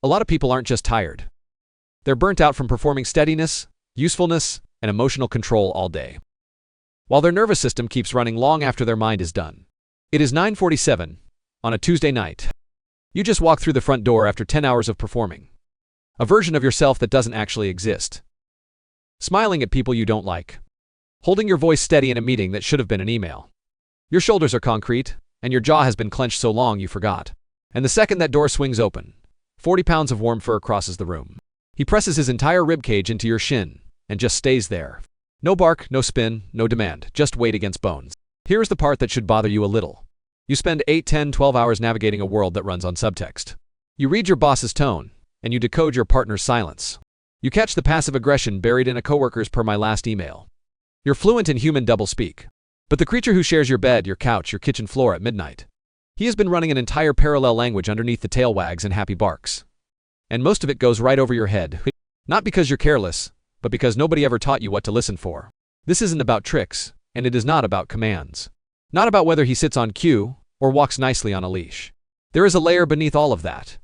A lot of people aren't just tired. They're burnt out from performing steadiness, usefulness, and emotional control all day, while their nervous system keeps running long after their mind is done. It is 9:47 on a Tuesday night. You just walk through the front door after 10 hours of performing a version of yourself that doesn't actually exist, smiling at people you don't like, holding your voice steady in a meeting that should have been an email. Your shoulders are concrete, and your jaw has been clenched so long you forgot. And the second that door swings open, 40 pounds of warm fur crosses the room. He presses his entire ribcage into your shin and just stays there. No bark, no spin, no demand, just weight against bones. Here's the part that should bother you a little. You spend 8, 10, 12 hours navigating a world that runs on subtext. You read your boss's tone, and you decode your partner's silence. You catch the passive aggression buried in a coworker's "per my last email." You're fluent in human doublespeak. But the creature who shares your bed, your couch, your kitchen floor at midnight, he has been running an entire parallel language underneath the tail wags and happy barks. And most of it goes right over your head. Not because you're careless, but because nobody ever taught you what to listen for. This isn't about tricks, and it is not about commands. Not about whether he sits on cue or walks nicely on a leash. There is a layer beneath all of that.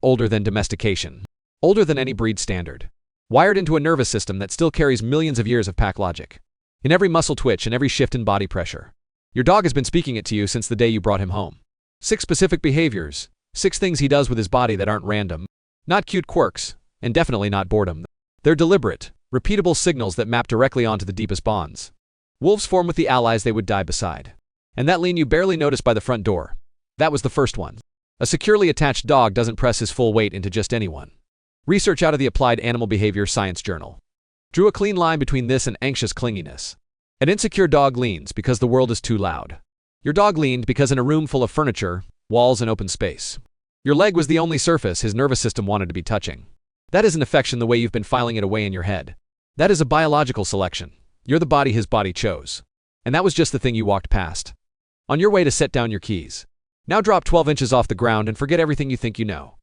Older than domestication. Older than any breed standard. Wired into a nervous system that still carries millions of years of pack logic. In every muscle twitch and every shift in body pressure. Your dog has been speaking it to you since the day you brought him home. 6 specific behaviors, 6 things he does with his body that aren't random. Not cute quirks, and definitely not boredom. They're deliberate, repeatable signals that map directly onto the deepest bonds. Wolves form with the allies they would die beside. And that lean you barely noticed by the front door. That was the first one. A securely attached dog doesn't press his full weight into just anyone. Research out of the Applied Animal Behavior Science Journal drew a clean line between this and anxious clinginess. An insecure dog leans because the world is too loud. Your dog leaned because in a room full of furniture, walls, and open space, your leg was the only surface his nervous system wanted to be touching. That isn't affection the way you've been filing it away in your head. That is a biological selection. You're the body his body chose. And that was just the thing you walked past. On your way to set down your keys. Now drop 12 inches off the ground and forget everything you think you know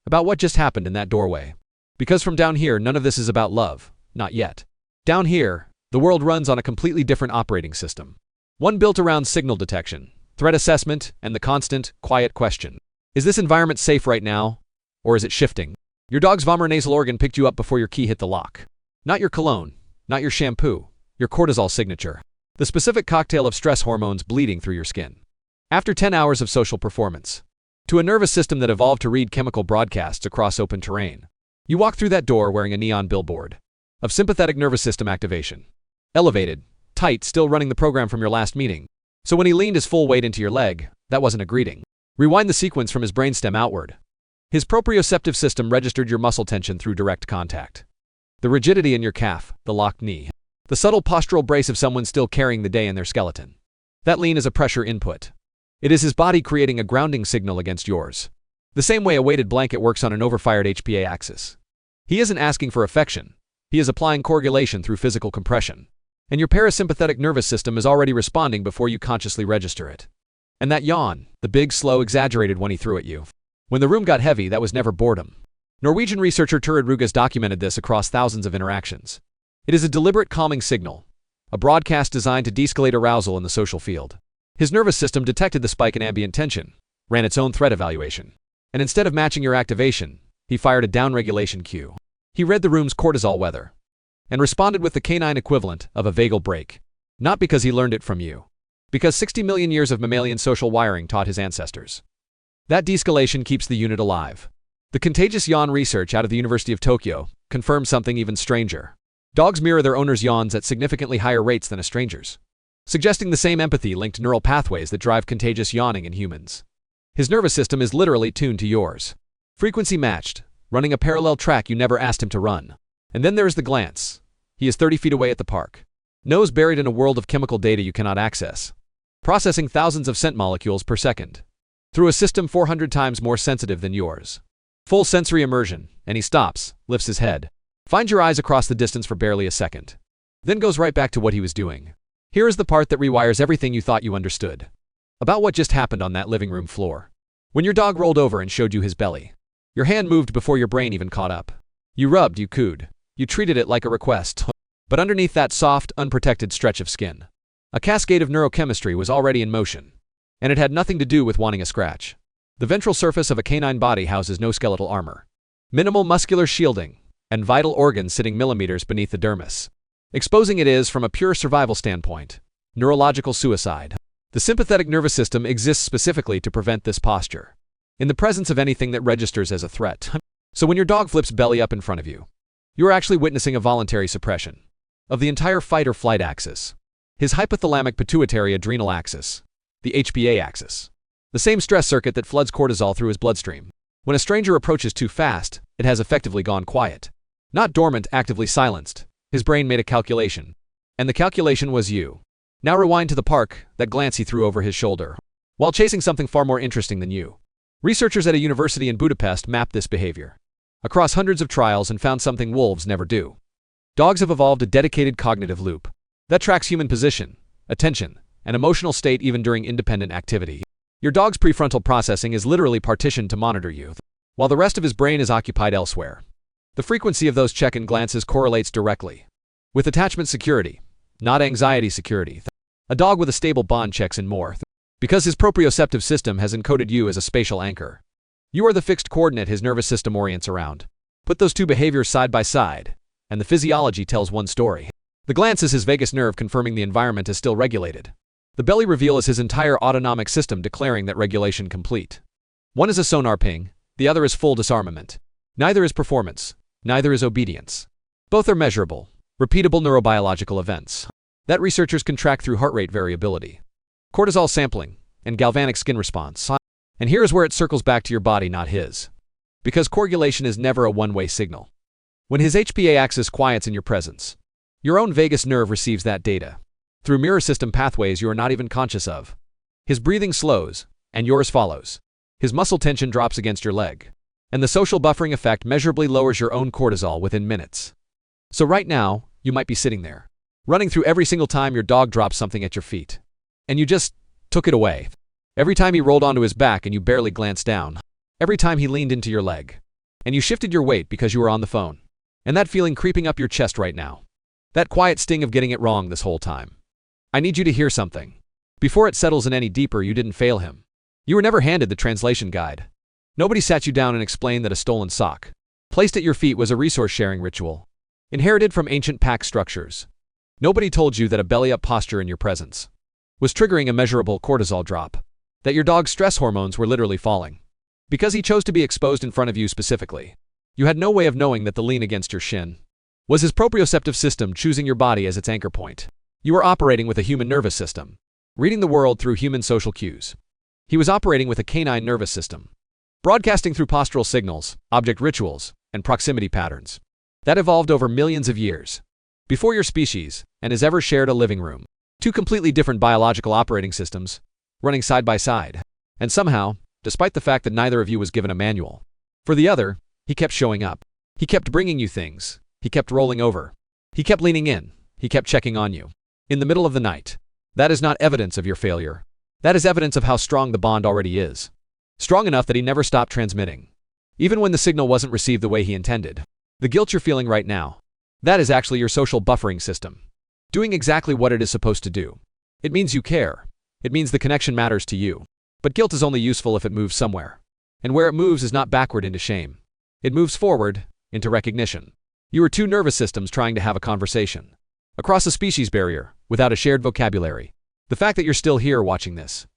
about what just happened in that doorway. Because from down here, none of this is about love. Not yet. Down here, the world runs on a completely different operating system. One built around signal detection, threat assessment, and the constant, quiet question. Is this environment safe right now? Or is it shifting? Your dog's vomeronasal organ picked you up before your key hit the lock. Not your cologne, not your shampoo, your cortisol signature. The specific cocktail of stress hormones bleeding through your skin. After 10 hours of social performance, to a nervous system that evolved to read chemical broadcasts across open terrain, you walk through that door wearing a neon billboard of sympathetic nervous system activation. Elevated, tight, still running the program from your last meeting. So when he leaned his full weight into your leg, that wasn't a greeting. Rewind the sequence from his brainstem outward. His proprioceptive system registered your muscle tension through direct contact. The rigidity in your calf, the locked knee. The subtle postural brace of someone still carrying the day in their skeleton. That lean is a pressure input. It is his body creating a grounding signal against yours. The same way a weighted blanket works on an overfired HPA axis. He isn't asking for affection. He is applying coagulation through physical compression. And your parasympathetic nervous system is already responding before you consciously register it. And that yawn, the big, slow, exaggerated one he threw at you. When the room got heavy, that was never boredom. Norwegian researcher Turid Rugas documented this across thousands of interactions. It is a deliberate calming signal, a broadcast designed to de-escalate arousal in the social field. His nervous system detected the spike in ambient tension, ran its own threat evaluation, and instead of matching your activation, he fired a downregulation cue. He read the room's cortisol weather, and responded with the canine equivalent of a vagal break. Not because he learned it from you, because 60 million years of mammalian social wiring taught his ancestors. That de-escalation keeps the unit alive. The contagious yawn research out of the University of Tokyo confirms something even stranger. Dogs mirror their owners' yawns at significantly higher rates than a stranger's, suggesting the same empathy-linked neural pathways that drive contagious yawning in humans. His nervous system is literally tuned to yours. Frequency matched, running a parallel track you never asked him to run. And then there is the glance. He is 30 feet away at the park. Nose buried in a world of chemical data you cannot access. Processing thousands of scent molecules per second. Through a system 400 times more sensitive than yours. Full sensory immersion, and he stops, lifts his head. Finds your eyes across the distance for barely a second. Then goes right back to what he was doing. Here is the part that rewires everything you thought you understood about what just happened on that living room floor. When your dog rolled over and showed you his belly, your hand moved before your brain even caught up. You rubbed, you cooed, you treated it like a request. But underneath that soft, unprotected stretch of skin, a cascade of neurochemistry was already in motion. And it had nothing to do with wanting a scratch. The ventral surface of a canine body houses no skeletal armor. minimal muscular shielding, and vital organs sitting millimeters beneath the dermis. Exposing it is, from a pure survival standpoint, neurological suicide. The sympathetic nervous system exists specifically to prevent this posture, in the presence of anything that registers as a threat. So when your dog flips belly up in front of you, you are actually witnessing a voluntary suppression of the entire fight or flight axis, his hypothalamic pituitary adrenal axis, the HPA axis, the same stress circuit that floods cortisol through his bloodstream. When a stranger approaches too fast, it has effectively gone quiet. Not dormant, actively silenced. His brain made a calculation, and the calculation was you. Now rewind to the park, that glance he threw over his shoulder, while chasing something far more interesting than you. Researchers at a university in Budapest mapped this behavior across hundreds of trials and found something wolves never do. Dogs have evolved a dedicated cognitive loop that tracks human position, attention, and emotional state even during independent activity. Your dog's prefrontal processing is literally partitioned to monitor you, while the rest of his brain is occupied elsewhere. The frequency of those check-in glances correlates directly with attachment security, not anxiety security. A dog with a stable bond checks in more, because his proprioceptive system has encoded you as a spatial anchor. You are the fixed coordinate his nervous system orients around. Put those two behaviors side by side, and the physiology tells one story. The glance is his vagus nerve confirming the environment is still regulated. The belly reveal is his entire autonomic system declaring that regulation complete. One is a sonar ping, the other is full disarmament. Neither is performance, neither is obedience. Both are measurable, repeatable neurobiological events that researchers can track through heart rate variability, cortisol sampling, and galvanic skin response. And here is where it circles back to your body, not his. Because coagulation is never a one-way signal. When his HPA axis quiets in your presence, your own vagus nerve receives that data through mirror system pathways you are not even conscious of. His breathing slows, and yours follows. His muscle tension drops against your leg, and the social buffering effect measurably lowers your own cortisol within minutes. So right now, you might be sitting there, running through every single time your dog drops something at your feet, and you just took it away. Every time he rolled onto his back and you barely glanced down. Every time he leaned into your leg, and you shifted your weight because you were on the phone. And that feeling creeping up your chest right now. That quiet sting of getting it wrong this whole time. I need you to hear something. Before it settles in any deeper, you didn't fail him. You were never handed the translation guide. Nobody sat you down and explained that a stolen sock placed at your feet was a resource-sharing ritual, inherited from ancient pack structures. Nobody told you that a belly-up posture in your presence was triggering a measurable cortisol drop, that your dog's stress hormones were literally falling. Because he chose to be exposed in front of you specifically, you had no way of knowing that the lean against your shin was his proprioceptive system choosing your body as its anchor point. You were operating with a human nervous system, reading the world through human social cues. He was operating with a canine nervous system, broadcasting through postural signals, object rituals, and proximity patterns that evolved over millions of years before your species and has ever shared a living room. Two completely different biological operating systems running side by side. And somehow, despite the fact that neither of you was given a manual for the other, he kept showing up. He kept bringing you things. He kept rolling over. He kept leaning in. He kept checking on you. In the middle of the night. That is not evidence of your failure. That is evidence of how strong the bond already is. Strong enough that he never stopped transmitting, even when the signal wasn't received the way he intended. The guilt you're feeling right now, that is actually your social buffering system, doing exactly what it is supposed to do. It means you care. It means the connection matters to you. But guilt is only useful if it moves somewhere. And where it moves is not backward into shame. It moves forward, into recognition. You are two nervous systems trying to have a conversation across a species barrier, without a shared vocabulary. The fact that you're still here watching this,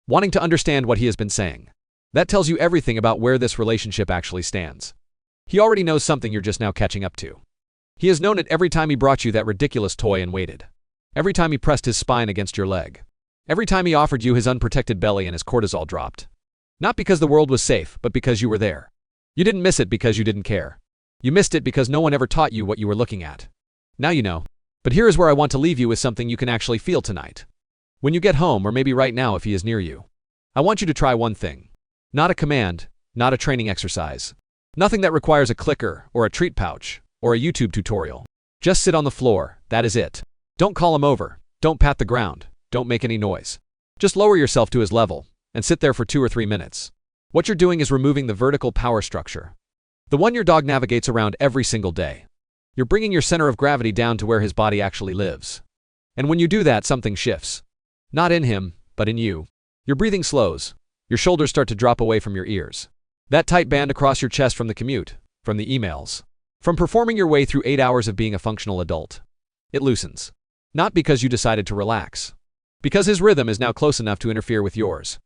wanting to understand what he has been saying, that tells you everything about where this relationship actually stands. He already knows something you're just now catching up to. He has known it every time he brought you that ridiculous toy and waited. Every time he pressed his spine against your leg. Every time he offered you his unprotected belly and his cortisol dropped. Not because the world was safe, but because you were there. You didn't miss it because you didn't care. You missed it because no one ever taught you what you were looking at. Now you know. But here is where I want to leave you with something you can actually feel tonight. When you get home, or maybe right now if he is near you, I want you to try one thing. Not a command, not a training exercise. Nothing that requires a clicker, or a treat pouch, or a YouTube tutorial. Just sit on the floor, that is it. Don't call him over, don't pat the ground, don't make any noise. Just lower yourself to his level, and sit there for 2 or 3 minutes. What you're doing is removing the vertical power structure. The one your dog navigates around every single day. You're bringing your center of gravity down to where his body actually lives. And when you do that, something shifts. Not in him, but in you. Your breathing slows. Your shoulders start to drop away from your ears. That tight band across your chest from the commute, From the emails. From performing your way through 8 hours of being a functional adult. It loosens. Not because you decided to relax. Because his rhythm is now close enough to interfere with yours.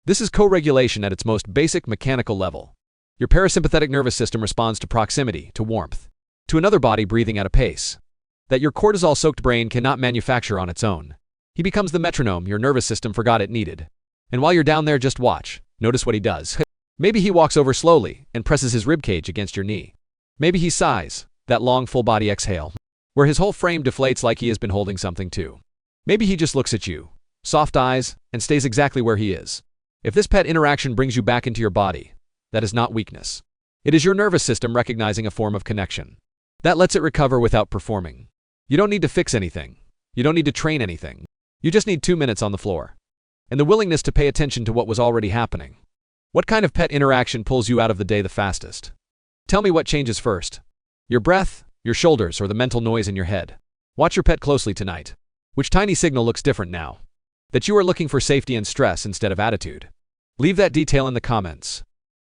This is co-regulation at its most basic mechanical level. Your parasympathetic nervous system responds to proximity, to warmth, to another body breathing at a pace that your cortisol-soaked brain cannot manufacture on its own. He becomes the metronome your nervous system forgot it needed. And while you're down there, just watch. Notice what he does. Maybe he walks over slowly and presses his ribcage against your knee. Maybe he sighs, that long full-body exhale, where his whole frame deflates like he has been holding something too. Maybe he just looks at you, soft eyes, and stays exactly where he is. If this pet interaction brings you back into your body, that is not weakness. It is your nervous system recognizing a form of connection. That lets it recover without performing. You don't need to fix anything. You don't need to train anything. You just need 2 minutes on the floor. And the willingness to pay attention to what was already happening. What kind of pet interaction pulls you out of the day the fastest? Tell me what changes first. Your breath, your shoulders, or the mental noise in your head. Watch your pet closely tonight. Which tiny signal looks different now? That you are looking for safety and stress instead of attitude. Leave that detail in the comments.